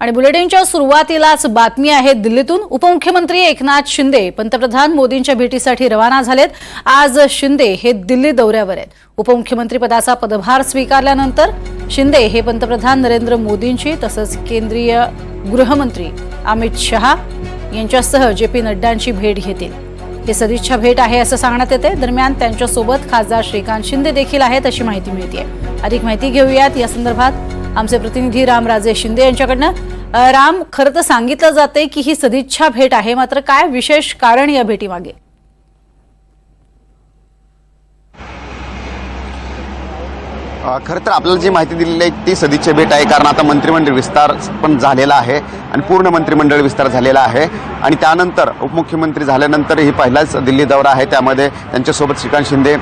आणि बुलेटिनच्या सुरुवातीलाच बातमी आहे दिल्लीतून। उपमुख्यमंत्री एकनाथ शिंदे पंतप्रधान मोदींच्या भेटीसाठी रवाना झालेत। आज शिंदे हे दिल्ली दौऱ्यावर आहेत। उपमुख्यमंत्री पदाचा पदभार स्वीकारल्यानंतर शिंदे हे पंतप्रधान नरेंद्र मोदींची तसंच केंद्रीय गृहमंत्री अमित शहा यांच्यासह जेपी नड्डांची भेट घेतील। ही सदिच्छा भेट आहे असं सांगण्यात येते। दरम्यान त्यांच्यासोबत खासदार श्रीकांत शिंदे देखील आहेत अशी माहिती मिळते। अधिक माहिती घेऊयात या संदर्भात आमचे प्रतिनिधी रामराजे शिंदे यांच्याकडनं। राम, खरं तर सांगितलं जाते की ही सदिच्छा भेट आहे, मात्र काय विशेष कारण या भेटीमागे? खरं तर आपल्याला जी माहिती दिलेली आहे ती सदिच्छा भेट आहे, कारण आता मंत्रिमंडळ विस्तार पण झालेला आहे आणि पूर्ण मंत्रिमंडळ विस्तार झालेला आहे आणि त्यानंतर उपमुख्यमंत्री झाल्यानंतर ही पहिलाच दिल्ली दौरा आहे। त्यामध्ये त्यांच्यासोबत श्रीकांत शिंदे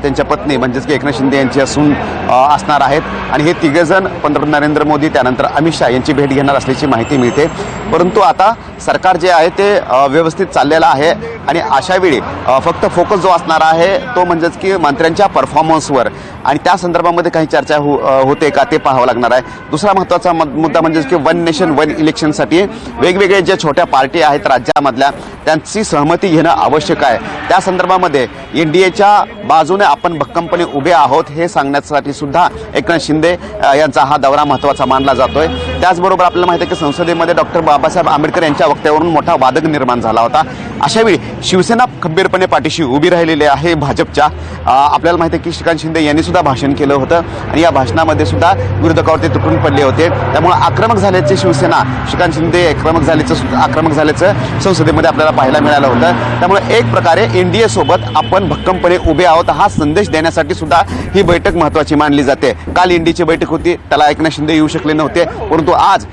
त्यांच्या पत्नी म्हणजेच की एकनाथ शिंदे यांची असणार आहेत आणि हे तिघेजण पंतप्रधान नरेंद्र मोदी त्यानंतर अमित शहा यांची भेट घेणार असल्याची माहिती मिळते। परंतु आता सरकार जे आहे ते व्यवस्थित चाललेलं आहे आणि अशावेळी फक्त फोकस जो असणार आहे तो म्हणजेच की मंत्र्यांच्या परफॉर्मन्सवर आणि त्या संदर्भामध्ये काही चर्चा होते का ते पाहावं लागणार आहे। दुसरा महत्त्वाचा मुद्दा म्हणजे की वन नेशन वन इलेक्शनसाठी वेगवेगळे जे छोट्या पार्टी आहेत राज्यामधल्या त्यांची सहमती घेणं आवश्यक आहे। त्या संदर्भामध्ये एनडीएच्या बाजूने आपण भक्कमपणे उभे आहोत हे सांगण्यासाठी सुद्धा एकनाथ शिंदे यांचा हा दौरा महत्त्वाचा मानला जातोय। त्याचबरोबर आपल्याला माहिती आहे की संसदेमध्ये डॉक्टर बाबासाहेब आंबेडकर यांच्या वक्तव्यावरून मोठा वादक निर्माण झाला होता। अशावेळी शिवसेना खंबीरपणे पाठीशी उभी राहिलेली आहे भाजपच्या। आपल्याला माहिती आहे की श्रीकांत शिंदे यांनी सुद्धा भाषण केलं होतं आणि या भाषणामध्ये सुद्धा विरोधकावरती तुटून पडले होते। त्यामुळे आक्रमक झाल्याचे शिवसेना श्रीकांत शिंदे आक्रमक झाल्याचं संसदेमध्ये आपल्याला पाहायला मिळालं होतं। त्यामुळे एक प्रकारे एनडीए सोबत आपण भक्कमपणे उभे आहोत हा संदेश देण्यासाठी सुद्धा ही बैठक महत्त्वाची मानली जाते। काल एनडीएची बैठक होती, त्याला एकनाथ शिंदे येऊ शकले नव्हते, परंतु आज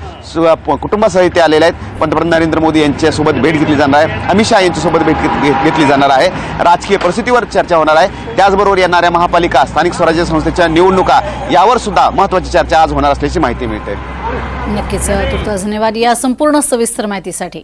कुटुंबासह ते आलेले आहेत। पंतप्रधान नरेंद्र मोदी यांच्यासोबत भेट घेतली जाणार आहे, अमित शहा यांच्यासोबत भेट घेतली जाणार आहे, राजकीय परिस्थितीवर चर्चा होणार आहे। त्याचबरोबर येणाऱ्या महापालिका स्थानिक स्वराज्य संस्थेच्या निवडणुका यावर सुद्धा महत्त्वाची चर्चा आज होणार असल्याची माहिती मिळते। नक्कीच, तुर्तास धन्यवाद या संपूर्ण सविस्तर माहितीसाठी।